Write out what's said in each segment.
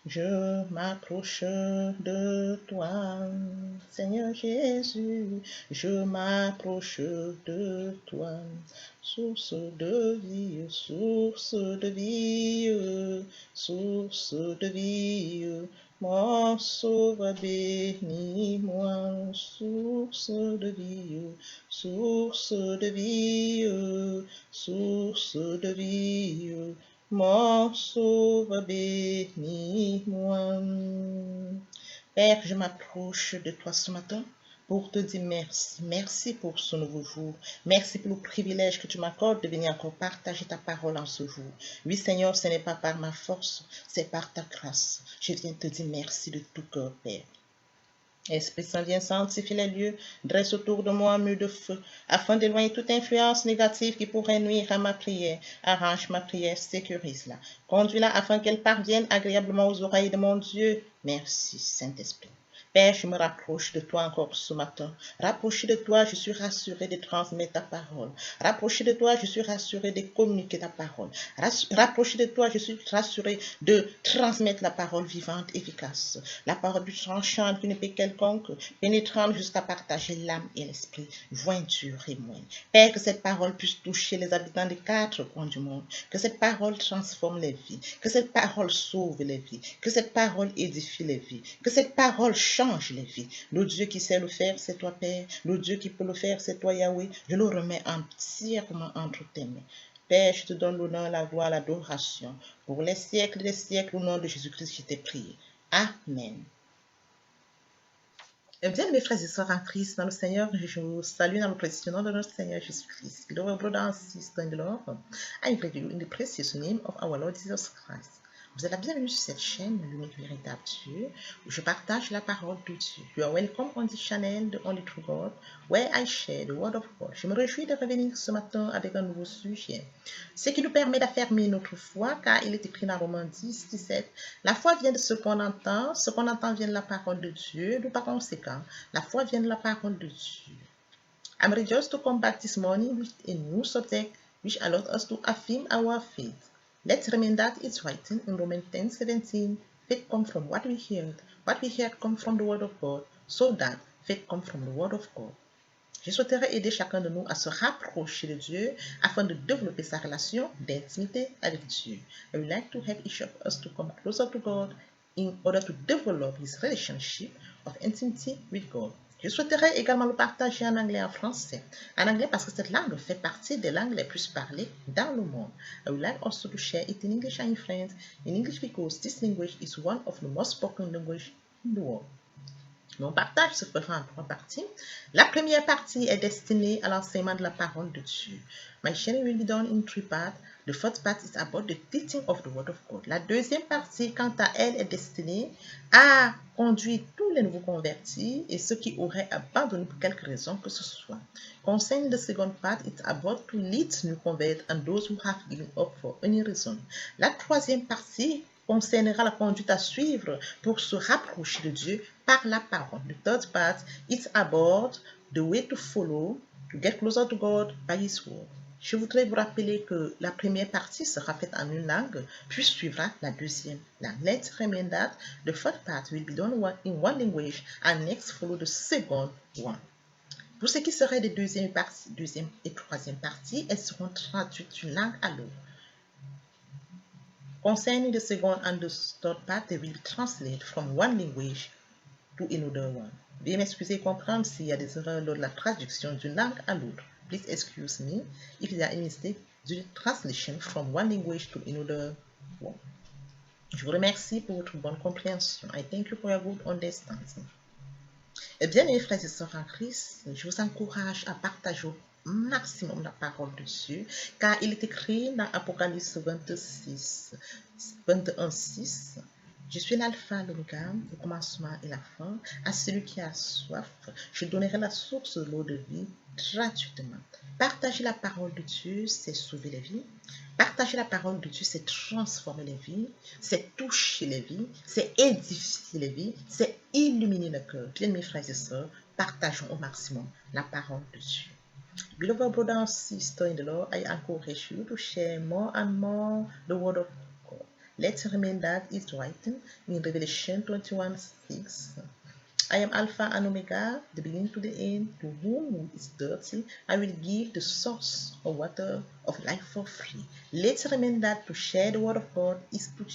Je m'approche de toi, Seigneur Jésus, je m'approche de toi, source de vie, source de vie, source de vie. Mon sauveur, bénis-moi, source de vie, source de vie, source de vie. Mon sauveur, bénis-moi. Père, je m'approche de toi ce matin pour te dire merci. Merci pour ce nouveau jour. Merci pour le privilège que tu m'accordes de venir encore partager ta parole en ce jour. Oui, Seigneur, ce n'est pas par ma force, c'est par ta grâce. Je viens te dire merci de tout cœur, Père. Esprit Saint, viens sanctifier les lieux, dresse autour de moi un mur de feu, afin d'éloigner toute influence négative qui pourrait nuire à ma prière. Arrange ma prière, sécurise-la. Conduis-la afin qu'elle parvienne agréablement aux oreilles de mon Dieu. Merci, Saint-Esprit. Père, je me rapproche de toi encore ce matin. Rapproché de toi, je suis rassuré de transmettre ta parole. Rapproché de toi, je suis rassuré de communiquer ta parole. Rapproché de toi, je suis rassuré de transmettre la parole vivante, efficace. La parole du tranchant qu'une épée quelconque, pénétrante jusqu'à partager l'âme et l'esprit, jointure et moelle. Père, que cette parole puisse toucher les habitants des quatre coins du monde. Que cette parole transforme les vies. Que cette parole sauve les vies. Que cette parole édifie les vies. Que cette parole change les vies. Le Dieu qui sait le faire, c'est toi, Père. Le Dieu qui peut le faire, c'est toi, Yahweh. Je le remets entièrement entre tes mains. Père, je te donne l'honneur, la gloire, l'adoration. Pour les siècles des siècles, au nom de Jésus-Christ, je t'ai prié. Amen. Bien, mes frères et sœurs en Christ, dans le Seigneur, je vous salue dans le précieux nom de notre Seigneur Jésus-Christ. Beloved brothers and sisters in the Lord, I invite you in the precious name of our Lord Jesus Christ. Vous êtes la bienvenue sur cette chaîne, l'unique véritable Dieu, où je partage la parole de Dieu. You are welcome on this channel, the only true God, where I share the word of God. Je me réjouis de revenir ce matin avec un nouveau sujet, ce qui nous permet d'affirmer notre foi, car il est écrit dans Romains 10, 17, la foi vient de ce qu'on entend vient de la parole de Dieu, donc par conséquent, la foi vient de la parole de Dieu. I'm rejoiced to come back this morning with a new subject which allows us to affirm our faith. Let's remember that it's written in Romans 10:17, faith comes from what we heard comes from the word of God, so that faith comes from the word of God. Je souhaiterais aider chacun de nous à se rapprocher de Dieu afin de développer sa relation d'intimité avec Dieu. I would like to help each of us to come closer to God in order to develop his relationship of intimacy with God. Je souhaiterais également le partager en anglais et en français. En anglais parce que cette langue fait partie des langues les plus parlées dans le monde. I would like also to share it in English and in French. In English because this language is one of the most spoken languages in the world. Mon partage se fera en trois parties. La première partie est destinée à l'enseignement de la parole de Dieu. My channel will be done in three parts. The first part is about the teaching of the word of God. La deuxième partie, quant à elle, est destinée à conduire tous les nouveaux convertis et ceux qui auraient abandonné pour quelque raison que ce soit. Concerning the second part, it's about to lead new converts and those who have given up for any reason. La troisième partie concernera la conduite à suivre pour se rapprocher de Dieu par la parole. The third part, it's about the way to follow, to get closer to God by His word. Je voudrais vous rappeler que la première partie sera faite en une langue, puis suivra la deuxième langue. Let's remember that the first part will be done in one language and next follow the second one. Pour ce qui serait des deuxième et troisième parties, elles seront traduites d'une langue à l'autre. Concerning the second and the third part, they will be translated from one language to another one. Veuillez m'excuser et comprendre s'il y a des erreurs lors de la traduction d'une langue à l'autre. Please excuse me if there are any mistakes due to translation from one language to another one. Je vous remercie pour votre bonne compréhension. I thank you for your good understanding. Eh bien, mes frères et sœurs en Christ, je vous encourage à partager au maximum la parole de Dieu, car il est écrit dans Apocalypse 21:6, je suis l'alpha, l'oméga, le commencement et la fin. À celui qui a soif, je donnerai la source de l'eau de vie gratuitement. Partager la parole de Dieu, c'est sauver les vies. Partager la parole de Dieu, c'est transformer les vies, c'est toucher les vies, c'est édifier les vies, c'est illuminer le cœur. Bien, mes frères et sœurs, partageons au maximum la parole de Dieu. Beloved brothers and sisters in the Lord, I encourage you to share more and more the word of God. Let's remain that is written in Revelation 21:6. I am Alpha and Omega, the beginning to the end. To whom is thirsty, I will give the source of water of life for free. Let's remember that to share the word of God is to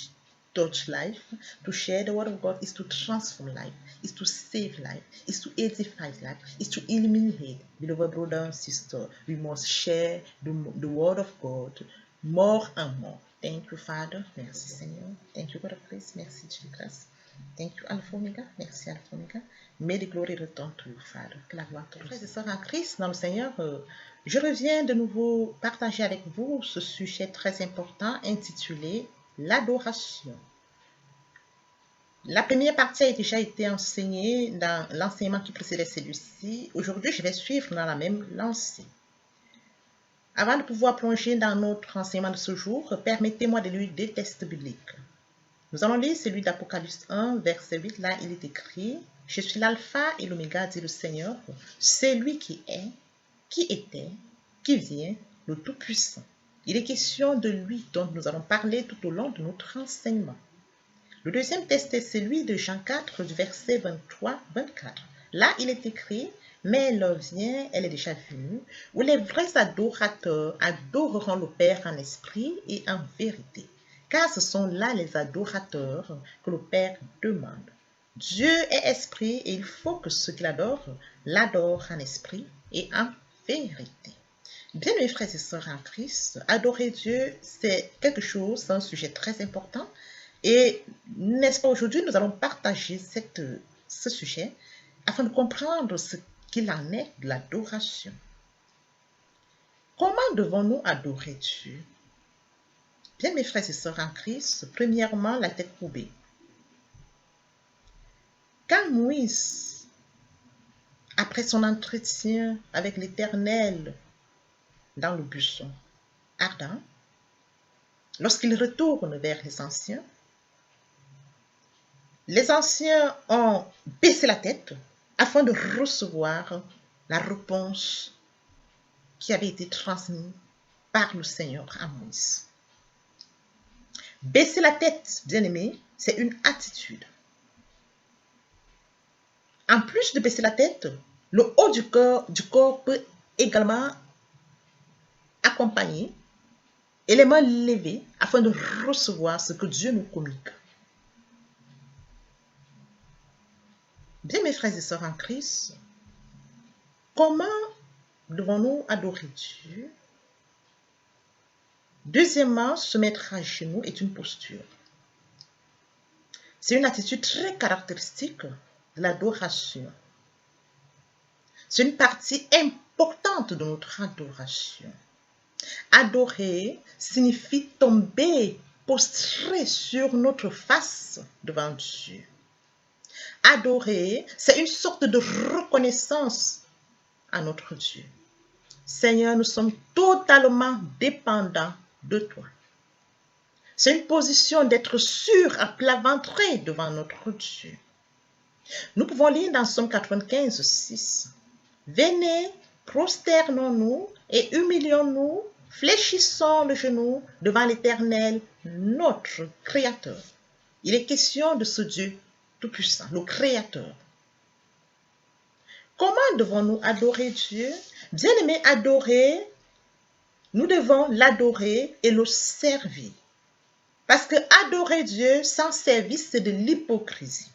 touch life. To share the word of God is to transform life, is to save life, is to edify life, is to illuminate. Beloved brother and sister, we must share the word of God more and more. Thank you, Father. Merci, Seigneur. Thank you, God of grace. Merci, Jesus. Thank you, Alpha Omega. Merci, Alpha Omega. May the glory return to you, Father. Que la gloire te revienne. Frères et sœurs en Christ, dans le Seigneur, je reviens de nouveau partager avec vous ce sujet très important intitulé l'adoration. La première partie a déjà été enseignée dans l'enseignement qui précédait celui-ci. Aujourd'hui, je vais suivre dans la même lancée. Avant de pouvoir plonger dans notre enseignement de ce jour, permettez-moi de lire des textes bibliques. Nous allons lire celui d'Apocalypse 1, verset 8. Là, il est écrit « Je suis l'alpha et l'oméga, dit le Seigneur, celui qui est, qui était, qui vient, le Tout-Puissant. » Il est question de lui dont nous allons parler tout au long de notre enseignement. Le deuxième texte est celui de Jean 4, du verset 23-24. Là, il est écrit « Mais l'heure vient, elle est déjà venue, où les vrais adorateurs adoreront le Père en esprit et en vérité. » Car ce sont là les adorateurs que le Père demande. Dieu est esprit et il faut que ceux qui l'adorent en esprit et en vérité. Bien mes frères et sœurs en Christ, adorer Dieu, c'est quelque chose, c'est un sujet très important. Et n'est-ce pas, aujourd'hui, nous allons partager ce sujet afin de comprendre ce qu'il en est de l'adoration. Comment devons-nous adorer Dieu? Bien, mes frères et sœurs en Christ, premièrement, la tête courbée. Quand Moïse, après son entretien avec l'Éternel dans le buisson ardent, lorsqu'il retourne vers les anciens ont baissé la tête afin de recevoir la réponse qui avait été transmise par le Seigneur à Moïse. Baisser la tête, bien-aimé, c'est une attitude. En plus de baisser la tête, le haut du corps peut également accompagner et les mains levées afin de recevoir ce que Dieu nous communique. Bien, mes frères et sœurs en Christ, comment devons-nous adorer Dieu? Deuxièmement, se mettre à genoux est une posture. C'est une attitude très caractéristique de l'adoration. C'est une partie importante de notre adoration. Adorer signifie tomber prostré sur notre face devant Dieu. Adorer, c'est une sorte de reconnaissance à notre Dieu. Seigneur, nous sommes totalement dépendants de toi. C'est une position d'être sûr à plat ventre devant notre Dieu. Nous pouvons lire dans Somme 95, 6. Venez, prosternons-nous et humilions-nous, fléchissons le genou devant l'Éternel, notre Créateur. Il est question de ce Dieu tout-puissant, le Créateur. Comment devons-nous adorer Dieu? Bien-aimé, adorer, nous devons l'adorer et le servir. Parce que adorer Dieu sans service, c'est de l'hypocrisie.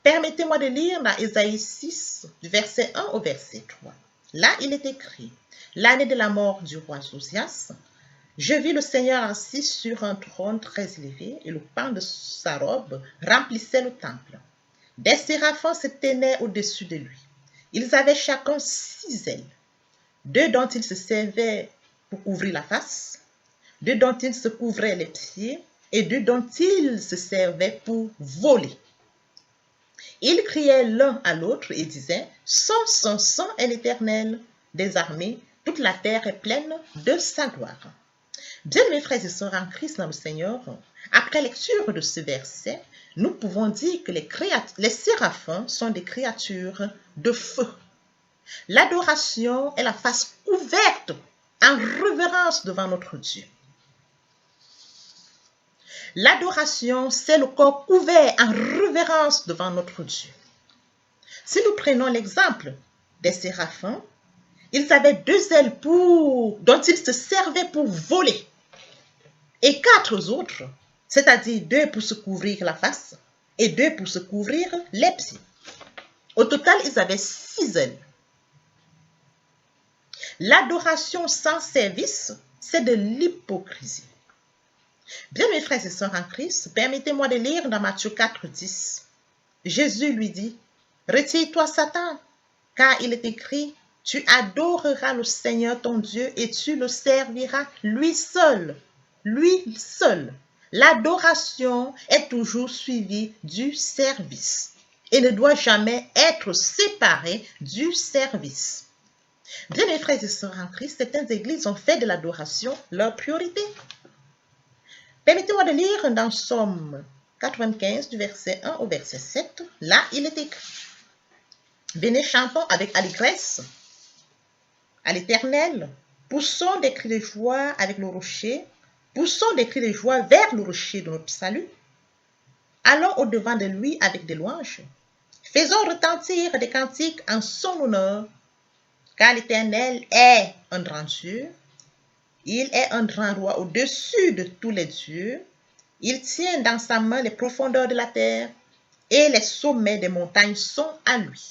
Permettez-moi de lire dans Ésaïe 6, du verset 1 au verset 3. Là, il est écrit, l'année de la mort du roi Josias, je vis le Seigneur assis sur un trône très élevé et le pan de sa robe remplissait le temple. Des séraphins se tenaient au-dessus de lui. Ils avaient chacun 6 ailes, 2 dont ils se servaient pour ouvrir la face, 2 dont ils se couvraient les pieds et 2 dont ils se servaient pour voler. Ils criaient l'un à l'autre et disaient « Son est l'Éternel des armées, toute la terre est pleine de sa gloire. » Bien, mes frères et sœurs en Christ dans le Seigneur, après lecture de ce verset, nous pouvons dire que les séraphins sont des créatures de feu. L'adoration est la face ouverte en révérence devant notre Dieu. L'adoration, c'est le corps couvert en révérence devant notre Dieu. Si nous prenons l'exemple des séraphins, ils avaient 2 ailes dont ils se servaient pour voler et 4 autres, c'est-à-dire 2 pour se couvrir la face et 2 pour se couvrir les pieds. Au total, ils avaient 6 ailes. L'adoration sans service, c'est de l'hypocrisie. Bien, mes frères et sœurs en Christ, permettez-moi de lire dans Matthieu 4:10. Jésus lui dit, « Retire-toi, Satan, car il est écrit, tu adoreras le Seigneur ton Dieu et tu le serviras lui seul. » Lui seul. L'adoration est toujours suivie du service et ne doit jamais être séparée du service. Bien, mes frères et sœurs en Christ, certaines églises ont fait de l'adoration leur priorité. Permettez-moi de lire dans Somme 95 du verset 1 au verset 7. Là, il est écrit, « Venez, chantons avec allégresse à l'Éternel, poussons des cris de joie avec le rocher, poussons des cris de joie vers le rocher de notre salut. Allons au-devant de lui avec des louanges. Faisons retentir des cantiques en son honneur, car l'Éternel est un grand Dieu. Il est un grand roi au-dessus de tous les dieux. Il tient dans sa main les profondeurs de la terre et les sommets des montagnes sont à lui.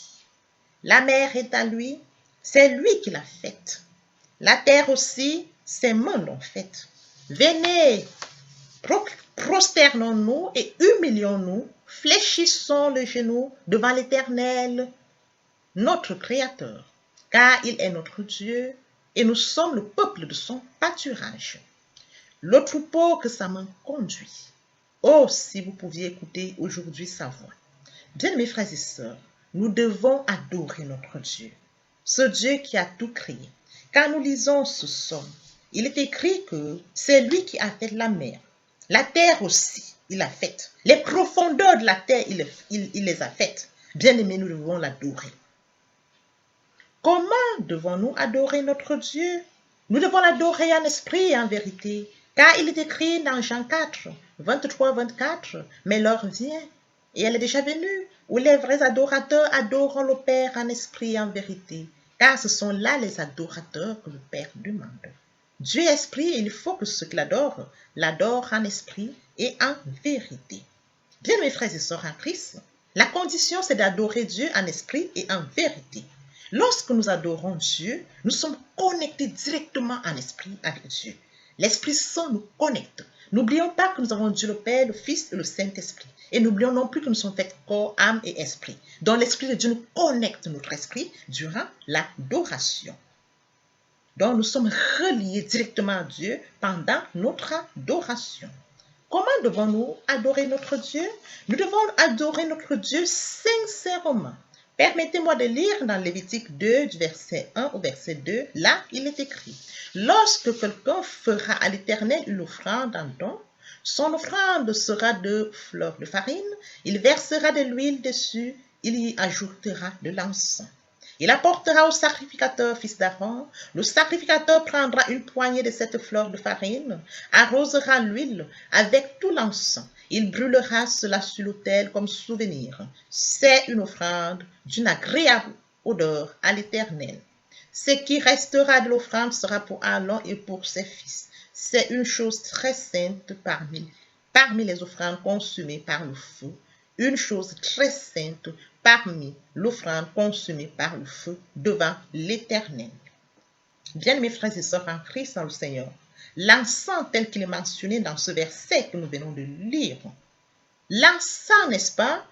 La mer est à lui, c'est lui qui l'a faite. La terre aussi, ses mains l'ont faite. Venez, prosternons-nous et humilions-nous, fléchissons le genou devant l'Éternel, notre Créateur, car il est notre Dieu et nous sommes le peuple de son pâturage, le troupeau que sa main conduit. Oh, si vous pouviez écouter aujourd'hui sa voix. Bien, mes frères et sœurs, nous devons adorer notre Dieu, ce Dieu qui a tout créé. Quand nous lisons ce psaume, il est écrit que c'est lui qui a fait la mer. La terre aussi, il a fait. Les profondeurs de la terre, il les a faites. Bien-aimés, nous devons l'adorer. Comment devons-nous adorer notre Dieu? Nous devons l'adorer en esprit et en vérité. Car il est écrit dans Jean 4, 23-24, « Mais l'heure vient, et elle est déjà venue, où les vrais adorateurs adoreront le Père en esprit et en vérité. Car ce sont là les adorateurs que le Père demande. » Dieu est esprit et il faut que ceux qui l'adorent en esprit et en vérité. Bien, mes frères et sœurs en Christ, la condition c'est d'adorer Dieu en esprit et en vérité. Lorsque nous adorons Dieu, nous sommes connectés directement en esprit avec Dieu. L'Esprit Saint nous connecte. N'oublions pas que nous avons Dieu le Père, le Fils et le Saint-Esprit. Et n'oublions non plus que nous sommes faits corps, âme et esprit. Donc l'Esprit de Dieu nous connecte notre esprit durant l'adoration. Donc nous sommes reliés directement à Dieu pendant notre adoration. Comment devons-nous adorer notre Dieu? Nous devons adorer notre Dieu sincèrement. Permettez-moi de lire dans Lévitique 2, du verset 1 au verset 2. Là, il est écrit, « Lorsque quelqu'un fera à l'Éternel une offrande en don, son offrande sera de fleurs de farine, il versera de l'huile dessus, il y ajoutera de l'encens. Il apportera au sacrificateur, fils d'Aaron. Le sacrificateur prendra une poignée de cette fleur de farine, arrosera l'huile avec tout l'encens. Il brûlera cela sur l'autel comme souvenir. C'est une offrande d'une agréable odeur à l'Éternel. Ce qui restera de l'offrande sera pour Aaron et pour ses fils. C'est une chose très sainte parmi les offrandes consumées par le feu. Une chose très sainte parmi l'offrande consumée par le feu devant l'Éternel. Bien, mes frères et sœurs en Christ, dans le Seigneur, l'encens tel qu'il est mentionné dans ce verset que nous venons de lire, l'encens, n'est-ce pas,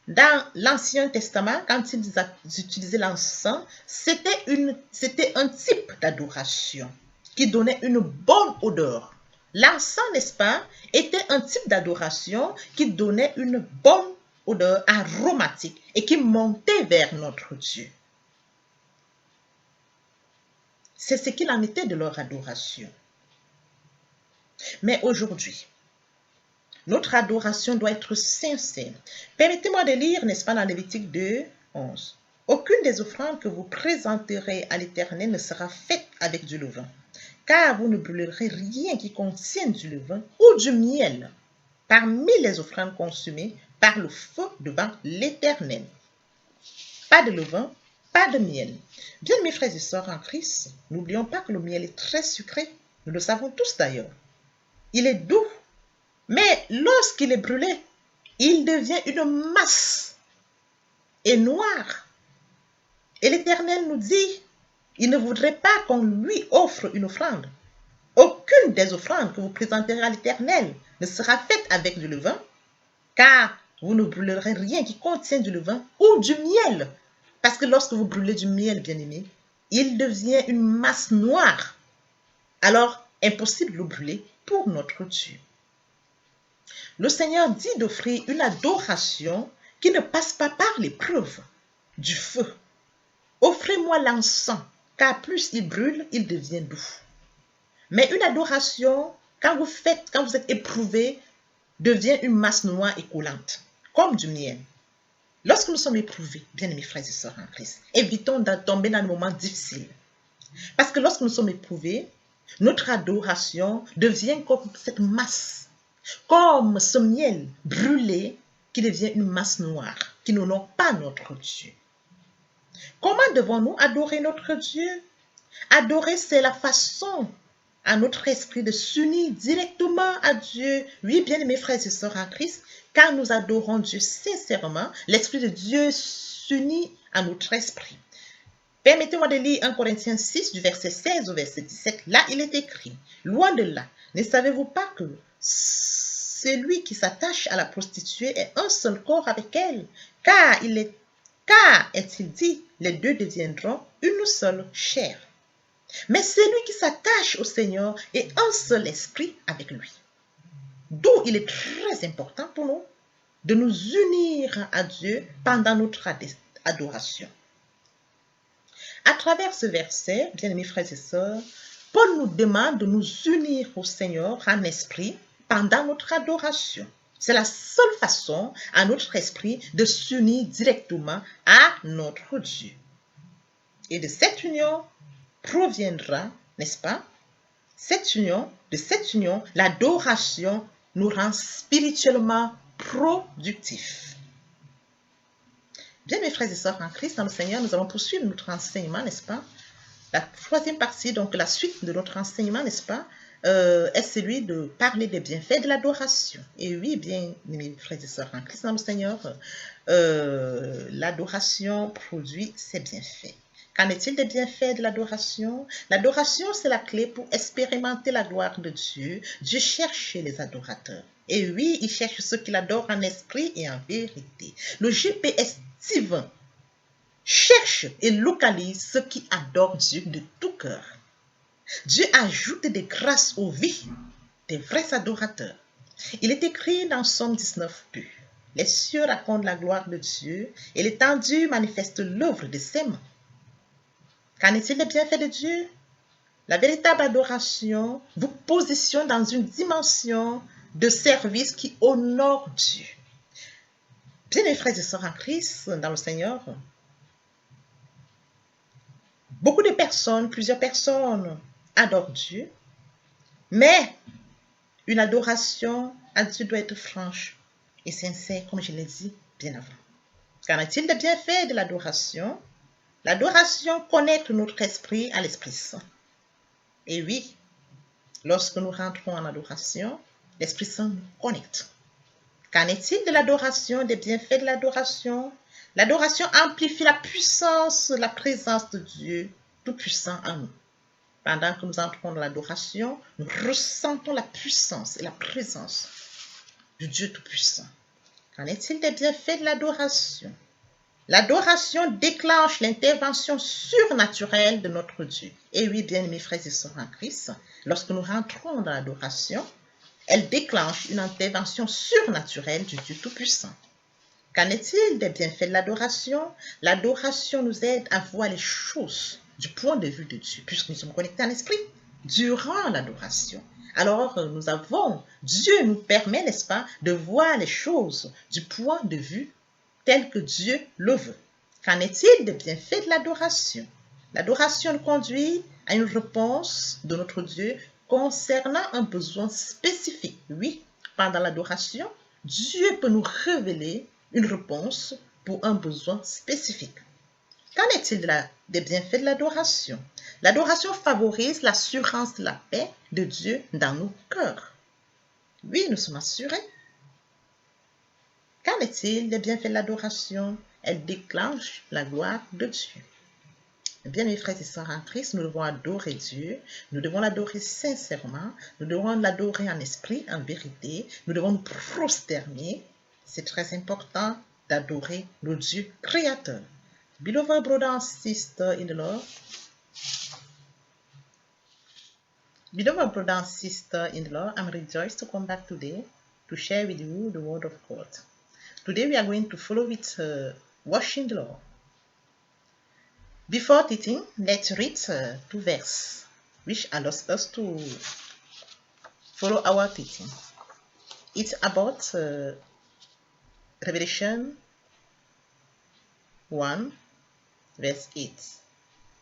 dans l'Ancien Testament, quand ils utilisaient l'encens, c'était un type d'adoration qui donnait une bonne odeur. L'encens, n'est-ce pas, était un type d'adoration qui donnait une bonne odeur aromatique et qui montait vers notre Dieu. C'est ce qu'il en était de leur adoration. Mais aujourd'hui, notre adoration doit être sincère. Permettez-moi de lire, n'est-ce pas, dans Lévitique 2, 11. « Aucune des offrandes que vous présenterez à l'Éternel ne sera faite avec du levain, car vous ne brûlerez rien qui contienne du levain ou du miel. parmi les offrandes consumées par le feu devant l'Éternel. Pas de levain, pas de miel. Bien, mes frères et sœurs en Christ, n'oublions pas que le miel est très sucré. Nous le savons tous d'ailleurs. Il est doux, mais lorsqu'il est brûlé, il devient une masse et noire. Et l'Éternel nous dit, il ne voudrait pas qu'on lui offre une offrande. Aucune des offrandes que vous présenterez à l'Éternel ne sera faite avec du levain, car vous ne brûlerez rien qui contient du levain ou du miel. Parce que lorsque vous brûlez du miel, bien-aimé, il devient une masse noire. Alors, impossible de le brûler pour notre Dieu. Le Seigneur dit d'offrir une adoration qui ne passe pas par l'épreuve du feu. Offrez-moi l'encens, car plus il brûle, il devient doux. Mais une adoration, quand vous êtes éprouvé, devient une masse noire et collante, comme du miel. Lorsque nous sommes éprouvés, bien-aimés frères et sœurs en Christ, évitons de tomber dans des moments difficiles. Parce que lorsque nous sommes éprouvés, notre adoration devient comme cette masse, comme ce miel brûlé qui devient une masse noire, qui n'honore pas notre Dieu. Comment devons-nous adorer notre Dieu? Adorer, c'est la façon à notre esprit de s'unir directement à Dieu. Oui, bien-aimés frères et sœurs en Christ, quand nous adorons Dieu sincèrement, l'Esprit de Dieu s'unit à notre esprit. Permettez-moi de lire 1 Corinthiens 6, du verset 16 au verset 17. Là, il est écrit, « Loin de là, ne savez-vous pas que celui qui s'attache à la prostituée est un seul corps avec elle? Car est-il dit, les deux deviendront une seule chair. Mais celui qui s'attache au Seigneur est un seul esprit avec lui. » D'où il est très important pour nous de nous unir à Dieu pendant notre adoration. À travers ce verset, bien-aimés frères et sœurs, Paul nous demande de nous unir au Seigneur en esprit pendant notre adoration. C'est la seule façon à notre esprit de s'unir directement à notre Dieu. Et de cette union proviendra, n'est-ce pas? De cette union, l'adoration nous rend spirituellement productifs. Bien, mes frères et sœurs en Christ, dans le Seigneur, nous allons poursuivre notre enseignement, n'est-ce pas? La troisième partie, donc la suite de notre enseignement, n'est-ce pas, est celui de parler des bienfaits de l'adoration. Et oui, bien, mes frères et sœurs en Christ, dans le Seigneur, l'adoration produit ses bienfaits. Qu'en est-il des bienfaits de l'adoration? L'adoration, c'est la clé pour expérimenter la gloire de Dieu. Dieu cherche les adorateurs. Et oui, il cherche ceux qui l'adorent en esprit et en vérité. Le GPS divin cherche et localise ceux qui adorent Dieu de tout cœur. Dieu ajoute des grâces aux vies des vrais adorateurs. Il est écrit dans Somme 19:2. Les cieux racontent la gloire de Dieu et l'étendue manifeste l'œuvre de ses mains. Qu'en est-il des bienfaits de Dieu? La véritable adoration vous positionne dans une dimension de service qui honore Dieu. Bien, mes frères et sœurs en Christ, dans le Seigneur, beaucoup de personnes, plusieurs personnes adorent Dieu, mais une adoration à Dieu doit être franche et sincère, comme je l'ai dit bien avant. Qu'en est-il des bienfaits de l'adoration? L'adoration connecte notre esprit à l'Esprit Saint. Et oui, lorsque nous rentrons en adoration, l'Esprit Saint nous connecte. Qu'en est-il de l'adoration, des bienfaits de l'adoration? L'adoration amplifie la puissance, la présence de Dieu Tout-Puissant en nous. Pendant que nous entrons dans l'adoration, nous ressentons la puissance et la présence du Dieu Tout-Puissant. Qu'en est-il des bienfaits de l'adoration? L'adoration déclenche l'intervention surnaturelle de notre Dieu. Et oui, bien mes frères et sœurs en Christ, lorsque nous rentrons dans l'adoration, elle déclenche une intervention surnaturelle du Dieu Tout-Puissant. Qu'en est-il des bienfaits de l'adoration? L'adoration nous aide à voir les choses du point de vue de Dieu, puisque nous sommes connectés à l'esprit durant l'adoration. Alors, Dieu nous permet, n'est-ce pas, de voir les choses du point de vue tel que Dieu le veut. Qu'en est-il des bienfaits de l'adoration? L'adoration nous conduit à une réponse de notre Dieu concernant un besoin spécifique. Oui, pendant l'adoration, Dieu peut nous révéler une réponse pour un besoin spécifique. Qu'en est-il des bienfaits de l'adoration? L'adoration favorise l'assurance de la paix de Dieu dans nos cœurs. Oui, nous sommes assurés. Qu'en est-il des bienfaits de l'adoration? Elle déclenche la gloire de Dieu. Bien, mes frères et sœurs en Christ, nous devons adorer Dieu, nous devons l'adorer sincèrement, nous devons l'adorer en esprit, en vérité, nous devons nous prosterner. C'est très important d'adorer le Dieu créateur. Beloved brother and sister in the Lord, I'm rejoiced to come back today to share with you the word of God. Today we are going to follow with washing the law. Before teaching, let's read two verses which allows us to follow our teaching. It's about Revelation 1 verse 8.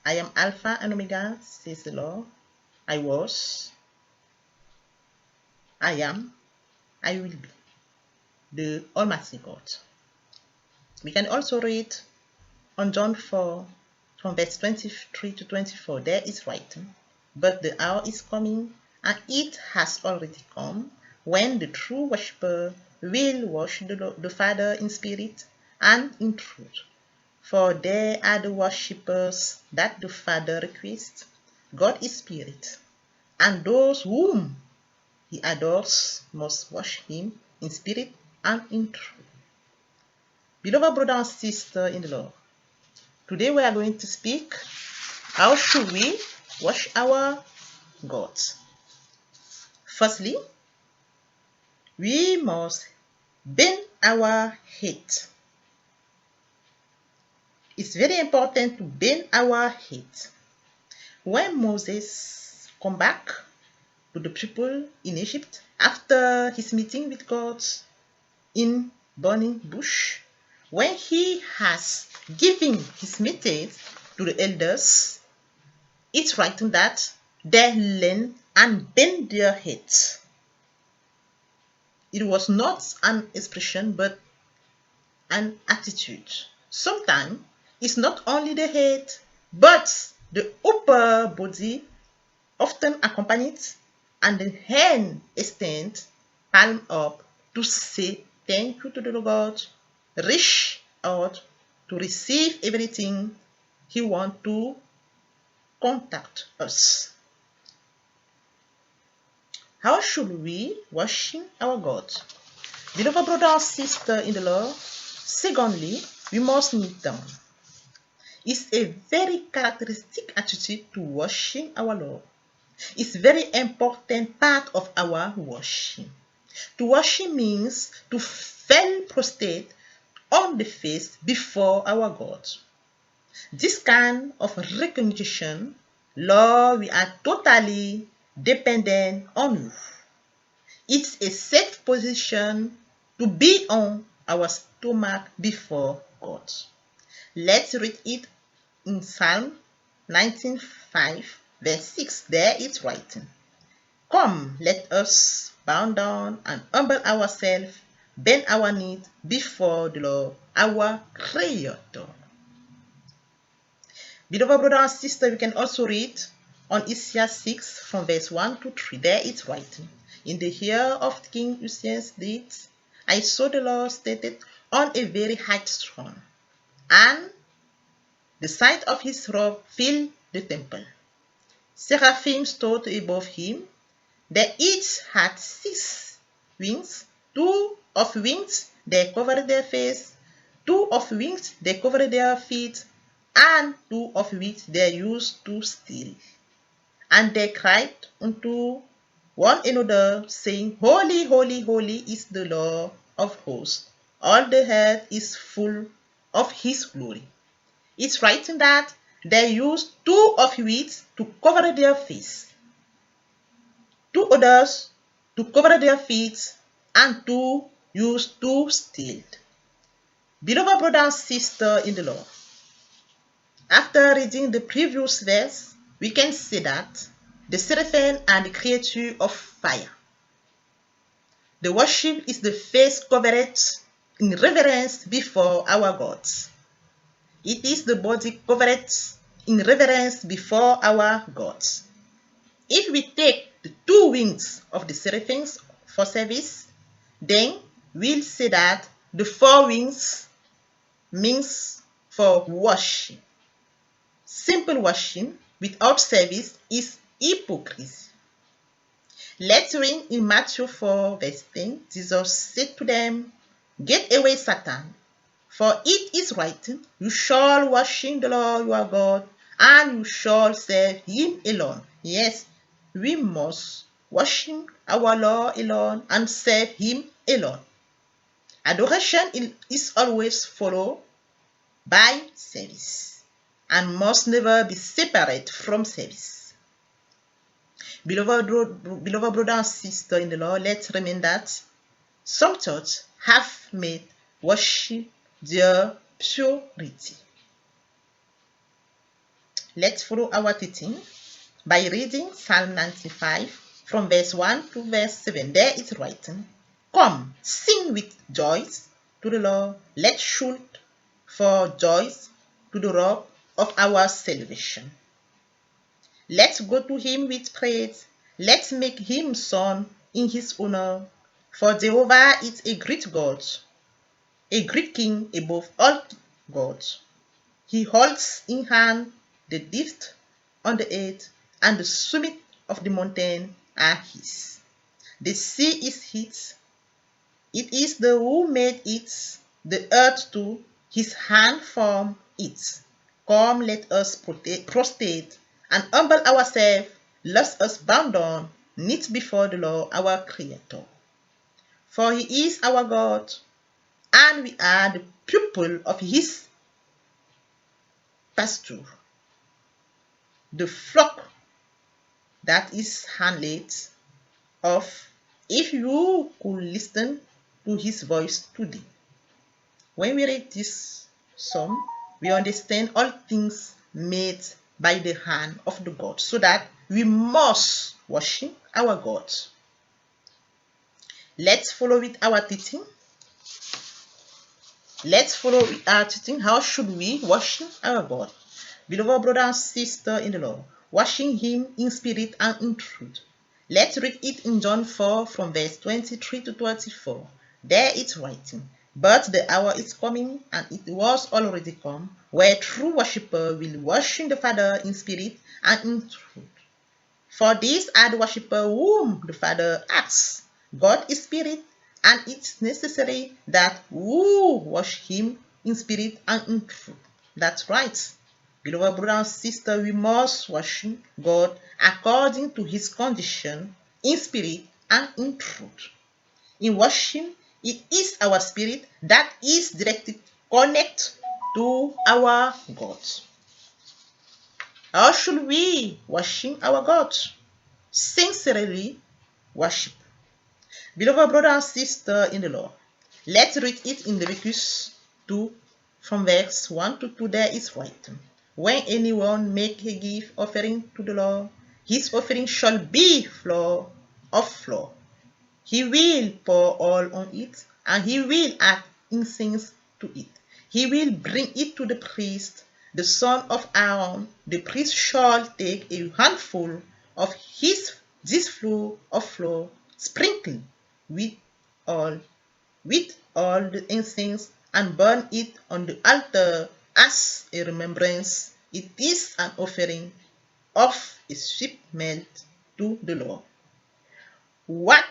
I am Alpha and Omega, says the Lord. I was, I am, I will be, the Almighty God. We can also read on John 4 from verse 23 to 24. There is written, but the hour is coming, and it has already come, when the true worshipper will worship the Father in spirit and in truth. For they are the worshippers that the Father requests. God is spirit, and those whom he adores must worship him in spirit and in truth. Beloved brother and sister in the Lord, today we are going to speak how should we worship our God. Firstly, we must bend our head. It's very important to bend our head. When Moses come back to the people in Egypt after his meeting with God in burning bush, when he has given his message to the elders, it's written that they leaned and bent their heads. It was not an expression but an attitude. Sometimes it's not only the head but the upper body often accompanied and the hand extend palm up to say thank you to the Lord, reach out to receive everything he wants to contact us. How should we worship our God? Beloved brother and sister in the Lord, secondly, we must kneel down. It's a very characteristic attitude to worship our Lord. It's a very important part of our worship. To worship means to fall prostrate on the face before our God. This kind of recognition, Lord, we are totally dependent on you. It's a safe position to be on our stomach before God. Let's read it in Psalm 19:5, verse 6. There it's written, come, let us bow down and humble ourselves, bend our knees before the Lord, our Creator. Beloved brother and sister, we can also read on Isaiah 6 from verse 1 to 3. There it's written, in the year of King Uzziah's death, I saw the Lord seated on a very high throne, and the sight of his robe filled the temple. Seraphim stood above him. They each had 6 wings. 2 of wings they covered their face, 2 of wings they covered their feet, and 2 of which they used to steal. And they cried unto one another, saying, Holy, holy, holy is the Lord of hosts. All the earth is full of his glory. It's written that they used 2 of which to cover their face, 2 others to cover their feet, and 2 used to steal. Beloved brother and sister in the Lord, after reading the previous verse, we can see that the seraphim are the creature of fire. The worship is the face covered in reverence before our God. It is the body covered in reverence before our God. If we take the two wings of the seraphims for service, then we'll say that the four wings means for worship. Simple worship without service is hypocrisy. Let's read in Matthew 4 verse 10. Jesus said to them, "Get away, Satan, for it is written, you shall worship the Lord your God, and you shall serve him alone." Yes, we must worship our Lord alone and serve him alone. Adoration is always followed by service and must never be separate from service. Beloved brother and sister in the Lord, let's remember that some churches have made worship their purity. Let's follow our teaching by reading Psalm 95 from verse 1 to verse 7. There is written, "Come, sing with joys to the Lord. Let's shout for joys to the rock of our salvation. Let's go to him with praise. Let's make him song in his honor. For Jehovah is a great God, a great king above all gods. He holds in hand the depth on the earth, and the summit of the mountain are his. The sea is his. It is the who made it, the earth too, his hand formed it. Come, let us prostrate and humble ourselves, let us bow down, knit before the Lord our Creator. For he is our God, and we are the people of his pasture, the flock that is handled of. If you could listen to his voice today." When we read this psalm, we understand all things made by the hand of the God, so that we must worship our God. Let's follow with our teaching. How should we worship our God? Beloved brother and sister in the Lord, worship him in spirit and in truth. Let's read it in John 4 from verse 23 to 24. There it's writing, "But the hour is coming, and it was already come, where true worshippers will worship the Father in spirit and in truth. For these are the worshippers whom the Father asks. God is spirit, and it's necessary that who worship him in spirit and in truth." That's right. Beloved brother and sister, we must worship God according to his condition, in spirit and in truth. In worship, it is our spirit that is directly connected to our God. How should we worship our God? Sincerely worship. Beloved brother and sister in the Lord, let's read it in Leviticus 2 from verse 1 to 2. There is written, "When anyone make a gift offering to the Lord, his offering shall be flour of flour. He will pour oil on it, and he will add incense to it. He will bring it to the priest, the son of Aaron. The priest shall take a handful of this flour of flour, sprinkled with oil, the incense, and burn it on the altar as a remembrance. It is an offering of a sweet smell to the Lord. What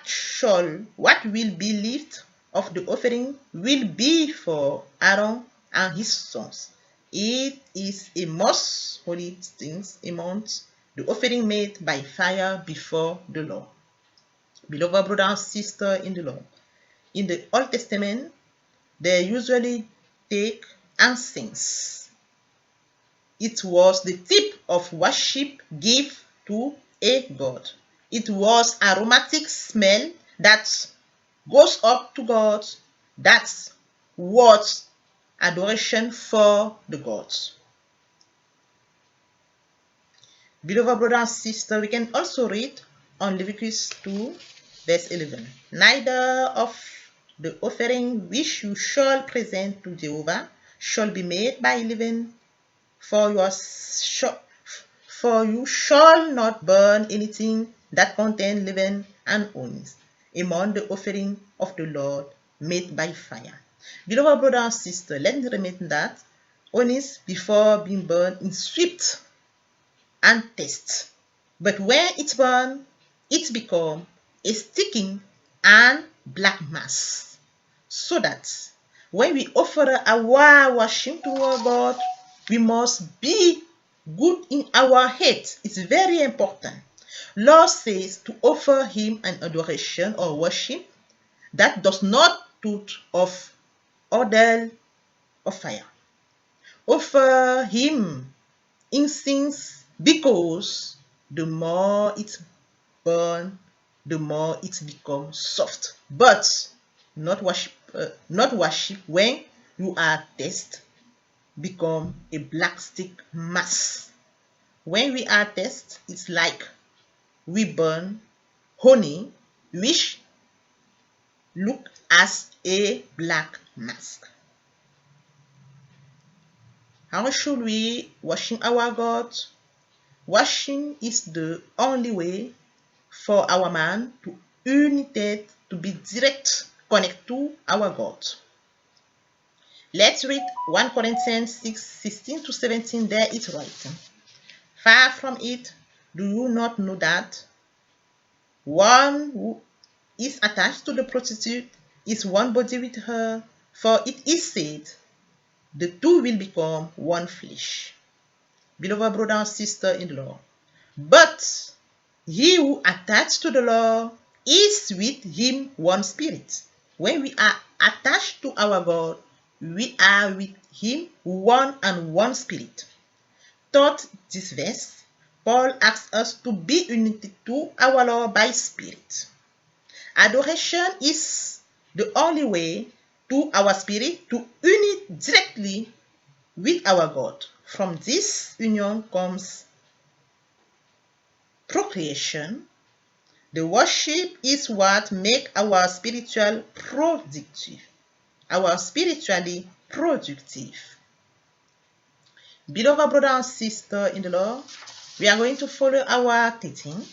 will be left of the offering will be for Aaron and his sons. It is a most holy thing amongst the offering made by fire before the Lord." Beloved brother and sister in the Lord, in the Old Testament, they usually take incense. It was the type of worship gift to a god. It was aromatic smell that goes up to God. That's what adoration for the gods. Beloved brother and sister, we can also read on Leviticus 2 Verse 11. Neither of the offering which you shall present to Jehovah shall be made by leaven, for you shall not burn anything that contains leaven and honey among the offering of the Lord made by fire. Beloved brother and sister, let me remind that honest before being burned is sweet and taste. But when it's burned, it becomes a sticking and black mass. So that when we offer our worship to our God, we must be good in our head. It's very important. Lord says to offer him an adoration or worship that does not put off oil or fire. Offer him incense because the more it burns, the more it becomes soft. But not worship when you are test become a black stick mass. When we are test, it's like we burn honey, which look as a black mask. How should we worship our God? Worship is the only way for our man to unite, to be direct connect to our God. Let's read 1 Corinthians 6:16-17. There it's right. Far from it, do you not know that one who is attached to the prostitute is one body with her? For it is said, the two will become one flesh. Beloved brother and sister in the Lord. But he who attached to the Lord is with him one spirit. When we are attached to our God, we are with him one and one spirit. Taught this verse, Paul asks us to be united to our Lord by spirit. Adoration is the only way to our spirit to unite directly with our God. From this union comes procreation. The worship is what makes our spiritual productive. Our spiritually productive. Beloved brother and sister in the Lord, we are going to follow our teaching.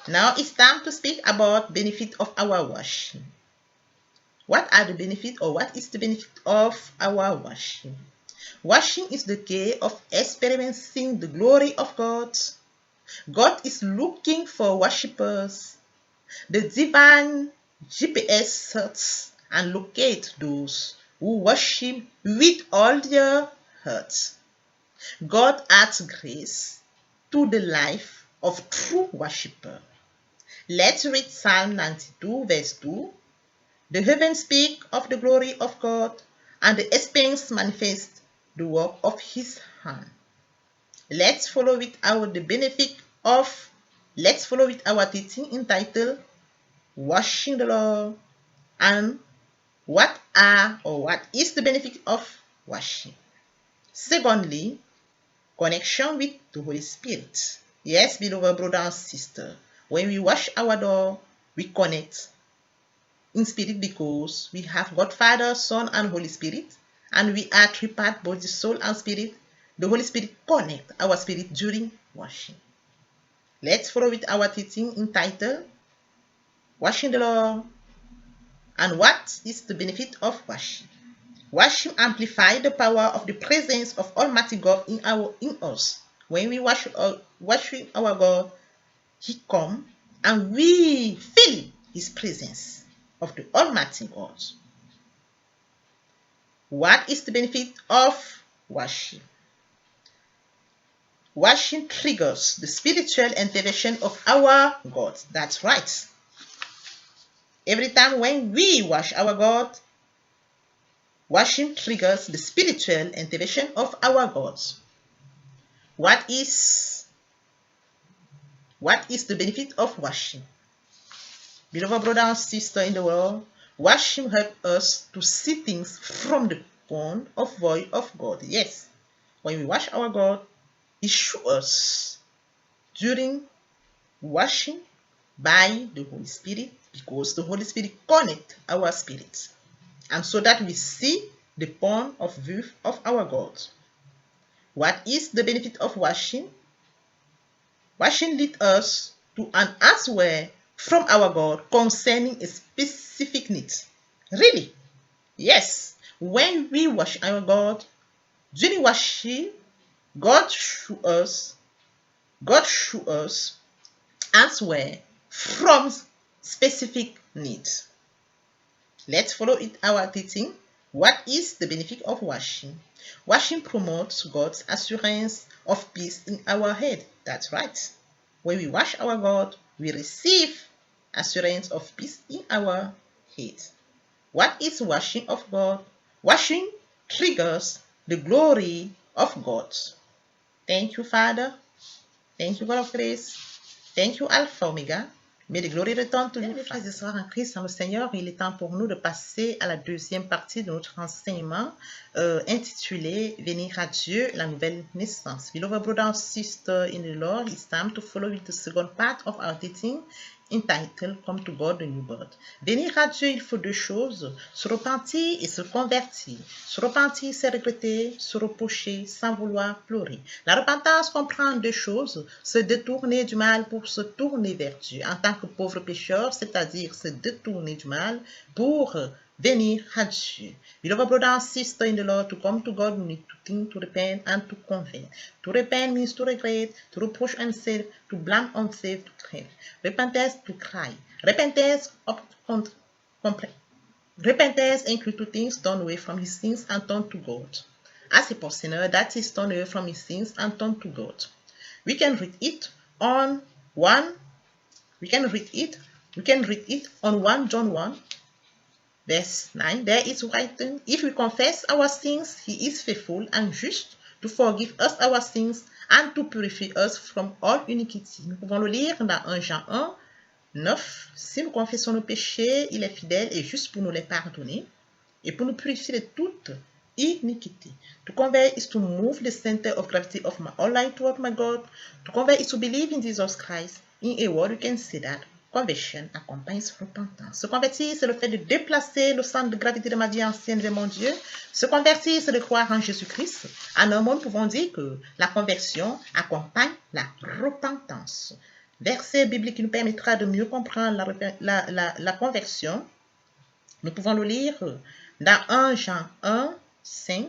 Now it's time to speak about benefit of our worship. What are the benefits, or what is the benefit of our worship? Worship is the key of experiencing the glory of God. God is looking for worshippers. The divine GPS searches and locates those who worship with all their hearts. God adds grace to the life of true worshipper. Let's read Psalm 92 verse 2. The heavens speak of the glory of God, and the expanse manifest the work of his hand. Let's follow with our teaching entitled Worshiping the Lord, and what is the benefit of worship. Secondly, connection with the Holy Spirit. Yes, beloved brother and sister, when we worship our Lord, we connect in spirit because we have God Father, Son, and Holy Spirit, and we are three part, body, soul, and spirit. The Holy Spirit connect our spirit during worship. Let's follow with our teaching entitled Worshiping the Lord, and what is the benefit of worship. Worship amplifies the power of the presence of Almighty God in us. When we worship our God, He comes and we feel His presence of the Almighty God. What is the benefit of worship? Worship triggers the spiritual intervention of our God. That's right. Every time when we worship our God, worship triggers the spiritual intervention of our God. What is the benefit of worship? Beloved brother and sister in the world, worship helps us to see things from the point of view of God. Yes, when we worship our God, He shows us during worship by the Holy Spirit because the Holy Spirit connects our spirits, and so that we see the point of view of our God. What is the benefit of washing? Washing leads us to an answer from our God concerning a specific need. Really? Yes. When we wash our God, during washing, God shows us answer from specific needs. Let's follow it our teaching. What is the benefit of washing? Washing promotes God's assurance of peace in our head. That's right. When we wash our God, we receive assurance of peace in our head. What is washing of God? Washing triggers the glory of God. Thank you, Father. Thank you, God of grace. Thank you, Alpha Omega. May the glory return to you. Mes frères et sœurs en Christ, dans le Seigneur, il est temps pour nous de passer à la deuxième partie de notre enseignement intitulé Venir à Dieu, la nouvelle naissance. Beloved brother and sister in the Lord, it's time to follow with the second part of our teaching entitled Come to God, the new birth. Venir à Dieu, il faut deux choses, se repentir et se convertir. Se repentir, c'est regretter, se reprocher sans vouloir pleurer. La repentance comprend deux choses, se détourner du mal pour se tourner vers Dieu en tant que pauvre pécheur, c'est-à-dire se détourner du mal pour venir à Dieu. Beloved brother and sister in the Lord, to come to God, we need to think, to repent, and to confess. To repent means to regret, to reproach oneself, to blame oneself, to crave. Repentance, to cry. Repentance includes two things: turn away from his sins and turn to God. As a sinner, that is turn away from his sins and turn to God. We can read it on 1 John 1 verse 9. There is written, if we confess our sins, he is faithful and just to forgive us our sins and to purify us from all iniquity. Nous pouvons le lire dans 1 Jean 1, 9. Si nous confessons nos péchés, il est fidèle et juste pour nous les pardonner et pour nous purifier de toute iniquity. To convert is to move the center of gravity of my whole life toward my God. To convert is to believe in Jesus Christ. In a word, you can say that conversion accompagnes repentance. Se convertir, c'est le fait de déplacer le centre de gravité de ma vie ancienne vers mon Dieu. Se convertir, c'est de croire en Jésus-Christ. En un mot, nous pouvons dire que la conversion accompagne la repentance. Verset biblique qui nous permettra de mieux comprendre la conversion. Nous pouvons le lire dans 1 Jean 1, 5,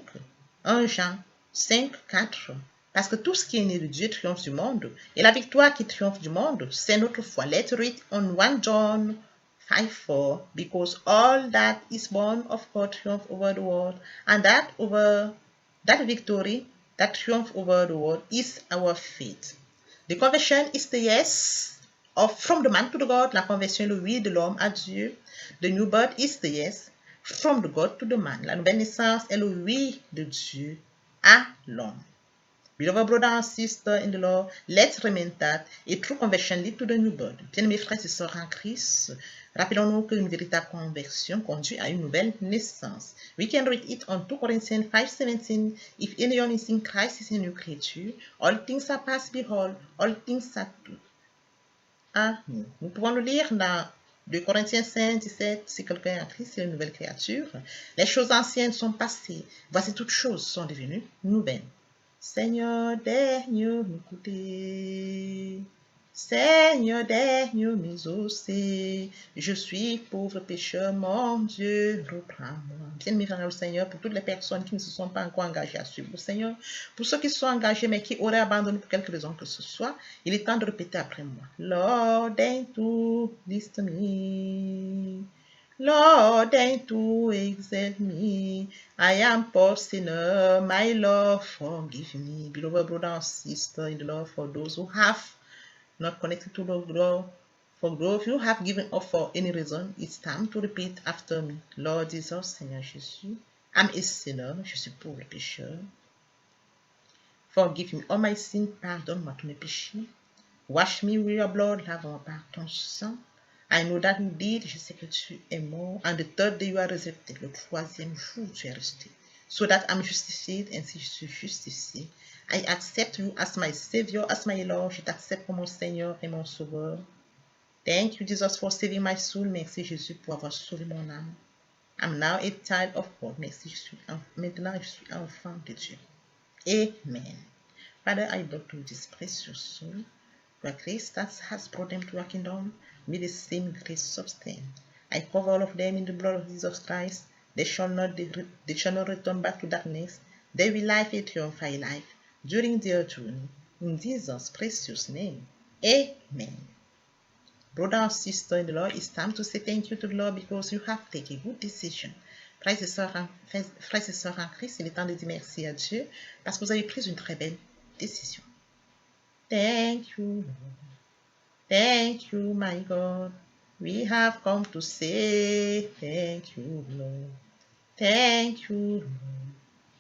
1 Jean 5, 4. Parce que tout ce qui est né de Dieu triomphe du monde. Et la victoire qui triomphe du monde, c'est notre foi. Let's read on 1 John 5, 4. Because all that is born of God triumph over the world. And that victory that triumph over the world is our faith. The conversion is the yes from the man to the God. La conversion est le oui de l'homme à Dieu. The new birth is the yes from the God to the man. La nouvelle naissance est le oui de Dieu à l'homme. Beloved brother and sister in the Lord, let's remember that a true conversion leads to the new birth. Bien-aimés frères et sœurs en Christ, rappelons-nous qu'une véritable conversion conduit à une nouvelle naissance. We can read it on 2 Corinthians 5:17. If anyone is in Christ, is a new creature. All things are past, behold, all things are new. Nous pouvons le lire dans 2 Corinthiens 5, 17. Si quelqu'un est en Christ, c'est une nouvelle créature. Les choses anciennes sont passées. Voici toutes choses sont devenues nouvelles. Seigneur, dernier m'écouter. Seigneur, dernier m'exaucer. Je suis pauvre pécheur, mon Dieu, reprends-moi. Bien-aimés frères au Seigneur, pour toutes les personnes qui ne se sont pas encore engagées à suivre le Seigneur, pour ceux qui sont engagés mais qui auraient abandonné pour quelque raison que ce soit, il est temps de répéter après moi. Lord, deign to listen to me. Lord, deign to exalt me. I am poor sinner, my Lord, forgive me. Beloved brother and sister in the Lord, for those who have not connected to the Lord, for growth, you have given up for any reason, it's time to repeat after me. Lord Jesus, Seigneur Jésus, I'm a sinner, je suis pauvre pécheur. Forgive me all my sins, pardonne-moi tous mes péchés. Wash me with your blood, lave-moi par ton sang. I know that indeed, je sais que tu es mort. And the third day you are resurrected. Le troisième jour, tu es resté. So that I'm justified, ainsi je suis justifié. I accept you as my Savior, as my Lord. Je t'accepte comme mon Seigneur et mon Sauveur. Thank you, Jesus, for saving my soul. Merci, Jésus, pour avoir sauvé mon âme. I'm now a child of God. Merci, maintenant je suis enfant de Dieu. Amen. Father, I look to this precious soul. Your grace that has brought them to your kingdom, may the same grace sustain. I cover all of them in the blood of Jesus Christ. They shall not return back to darkness. They will live a triumphant life during their journey. In Jesus' precious name. Amen. Brother and sister in the Lord, it's time to say thank you to the Lord because you have taken a good decision. Frères et sœurs en Christ, il est temps de dire merci à Dieu parce que vous avez pris une très belle décision. Thank you, Lord. Thank you, my God. We have come to say thank you, Lord. Thank you, Lord.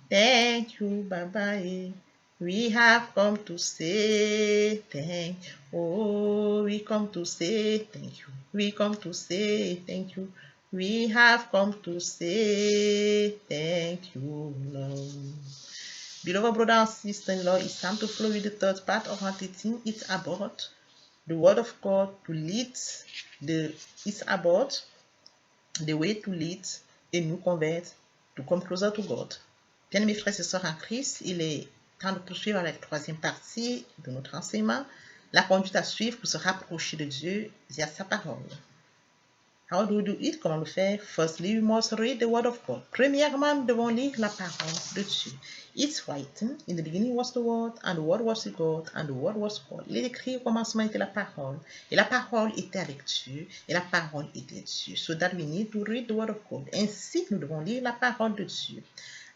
Thank you, Baba. We have come to say thank you. Oh, we come to say thank you. We come to say thank you. We have come to say thank you, Lord. Beloved brother and sister-in-law, it's time to flow with the third part of our teaching. It's about the word of God to lead it's about the way to lead a new convert to come closer to God. Bien mes frères et sœurs en Christ, il est temps de poursuivre avec la troisième partie de notre enseignement, la conduite à suivre pour se rapprocher de Dieu via sa parole. How do we do it? Comment le faire? Firstly, we must read the word of God. Premièrement, nous devons lire la parole de Dieu. It's written, in the beginning was the word, and the word was with God, and the word was God. Il est écrit au commencement était la parole, et la parole était avec Dieu, et la parole était Dieu. So that we need to read the word of God. Ainsi, nous devons lire la parole de Dieu.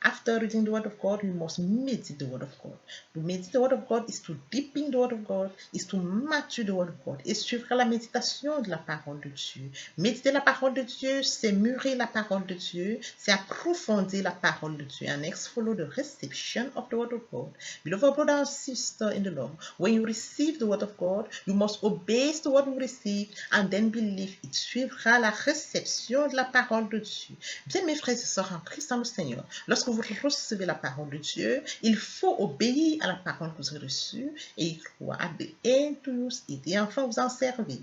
After reading the word of God, we must meditate the word of God. To meditate the word of God is to deepen the word of God, is to mature the word of God. Et suivre la méditation de la parole de Dieu. Méditer la parole de Dieu, c'est mûrir la parole de Dieu, c'est approfondir la parole de Dieu. And next follow the reception of the word of God. Beloved brother and sister in the Lord, when you receive the word of God, you must obey the word you receive and then believe it. Suivra la réception de la parole de Dieu. Bien mes frères et sœurs en Christ dans le Seigneur, lorsque vous recevez la parole de Dieu, il faut obéir à la parole que vous avez reçue et y croire. At the end to use it. Et enfin vous en servir.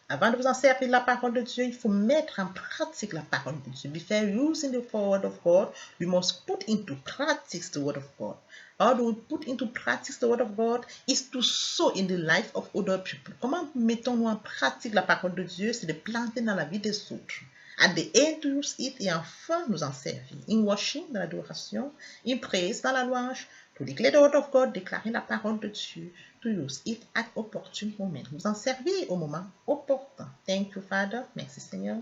Avant de vous en servir la parole de Dieu, il faut mettre en pratique la parole de Dieu. Before using the word of God, we must put into practice the word of God. How do we put into practice the word of God? Is to sow in the life of other people. Comment mettons-nous en pratique la parole de Dieu? C'est de planter dans la vie des autres. At the end to use it et enfin nous en servir. In worship, dans l'adoration, in praise, dans la louange, to declare the word of God, déclarer la parole de Dieu, to use it at opportune moment. Vous en servir au moment opportun. Thank you, Father. Merci, Seigneur.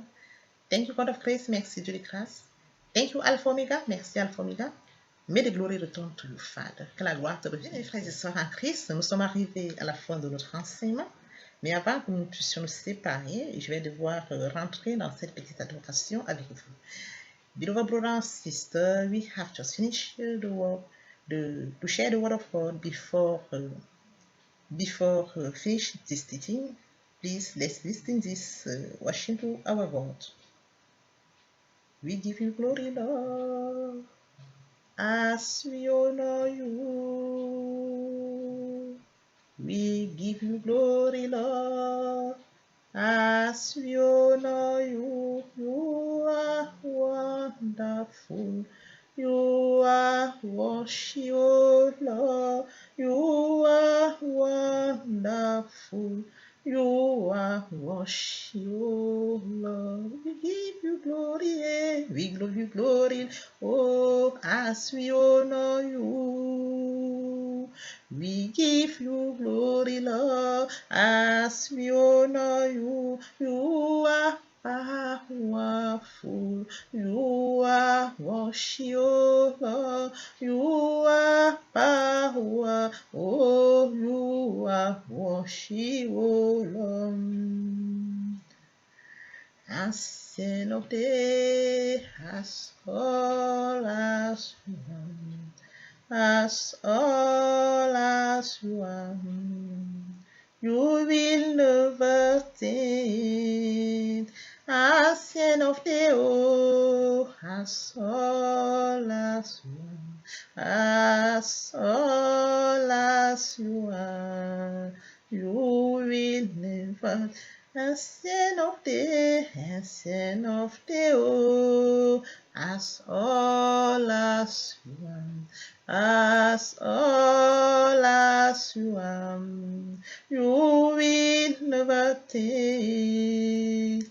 Thank you, God of grace. Merci, Dieu de grâce. Thank you, Alpha Omega. Merci, Alpha Omega. May the glory return to you, Father. Que la gloire te revienne. Mes frères et sœurs en Christ, nous sommes arrivés à la fin de notre enseignement. Mais avant que nous puissions nous séparer, je vais devoir rentrer dans cette petite adoration avec vous. Beloved brothers and sisters, we have just finished to share the word of God before finish this teaching. Please let's listen this worship to our God. We give you glory, Lord, as we honor you. We give you glory, Lord, as we honor you. You are wonderful. You are worship, oh Lord. You are wonderful. You are worship, oh Lord. We give you glory, we give you glory, oh, as we honor you. We give you glory, Lord, as we honor you. You are powerful. You are worship, oh Lord. You are power. Oh, you are worship, oh Lord. Ancient of day, as all as one, as all as one. You will never change. Ancient of day, oh, as all as one, as all as you are. You will never. Ancient of day, oh, as all as you are, as all as you are, you will never take.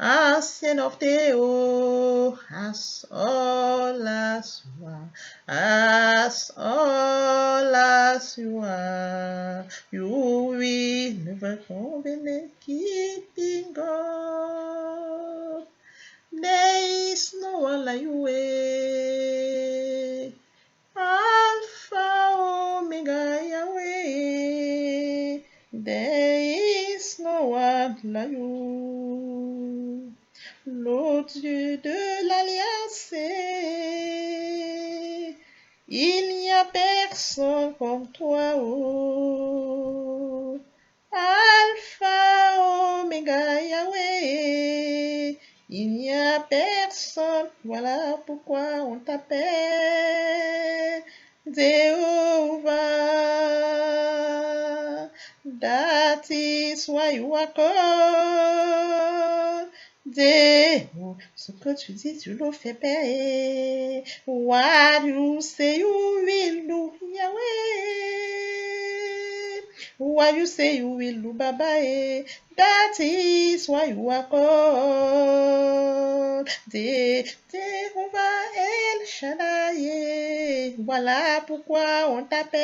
Ancient of day, oh, as all as you are, as all as you are, you will never covenant keeping God. There is no one like you, Alpha, Omega, Yahweh. There is no one like you. Le Dieu de l'Alliance, il n'y a personne comme toi, oh. Alpha, Omega, Yahweh, il n'y a personne, voilà pourquoi on t'appelle Jehovah. That is why you are called Jehovah. Ce que tu dis, tu le fais payer. What you say you will do, Yahweh. What you say you will do, Baba. That is why you are called Jehovah El Shaddai. Voilà pourquoi on t'appelle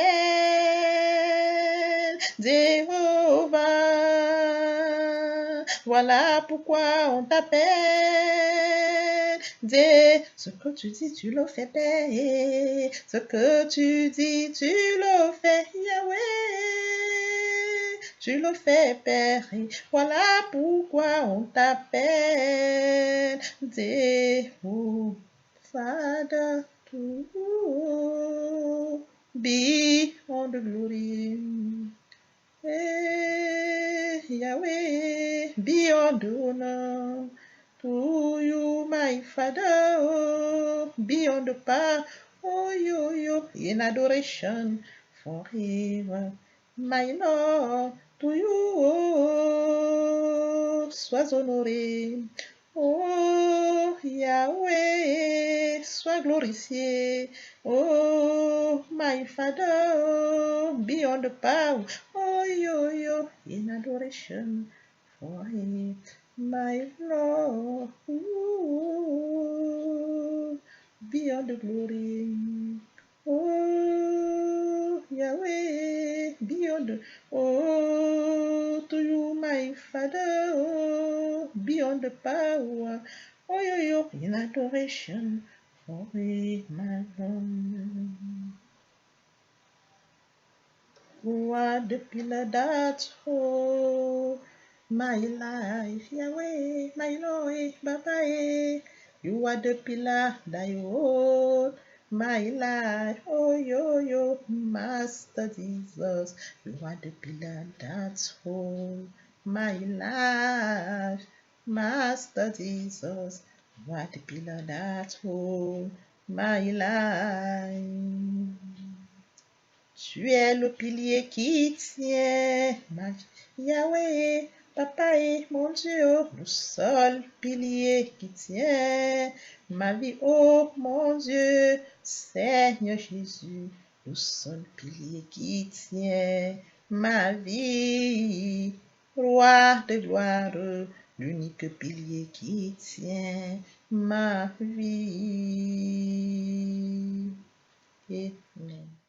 Jehovah. Voilà pourquoi on t'appelle Dieu. Ce que tu dis, tu le fais payer. Ce que tu dis, tu le fais Yahweh. Tu le fais périr. Voilà pourquoi on t'appelle Jehovah. Father, to be on the glory. Yahweh, be on the honor. To you, my Father, be on the power. Oh, you, in adoration forever. My Lord, to you, oh, sois honoré. Oh, Yahweh, sois glorifié. Oh, my Father, be on the power. Oh, you, in adoration forever. My Lord, be on the glory. Oh, Yahweh, be on the, oh, to you, my Father, oh, be on the power. Oh, you, in adoration for my Lord. You are the pillar that holds my life, Yahweh, my Lord, Baba. You are the pillar that hold my life, oh yo, Master Jesus. You are the pillar that hold my life, Master Jesus. You are the pillar that hold my life. Tu es le pilier qui tient ma vie. Yahweh, Papa et mon Dieu, le seul pilier qui tient ma vie. Oh mon Dieu, Seigneur Jésus, le seul pilier qui tient ma vie. Roi de gloire, l'unique pilier qui tient ma vie. Amen.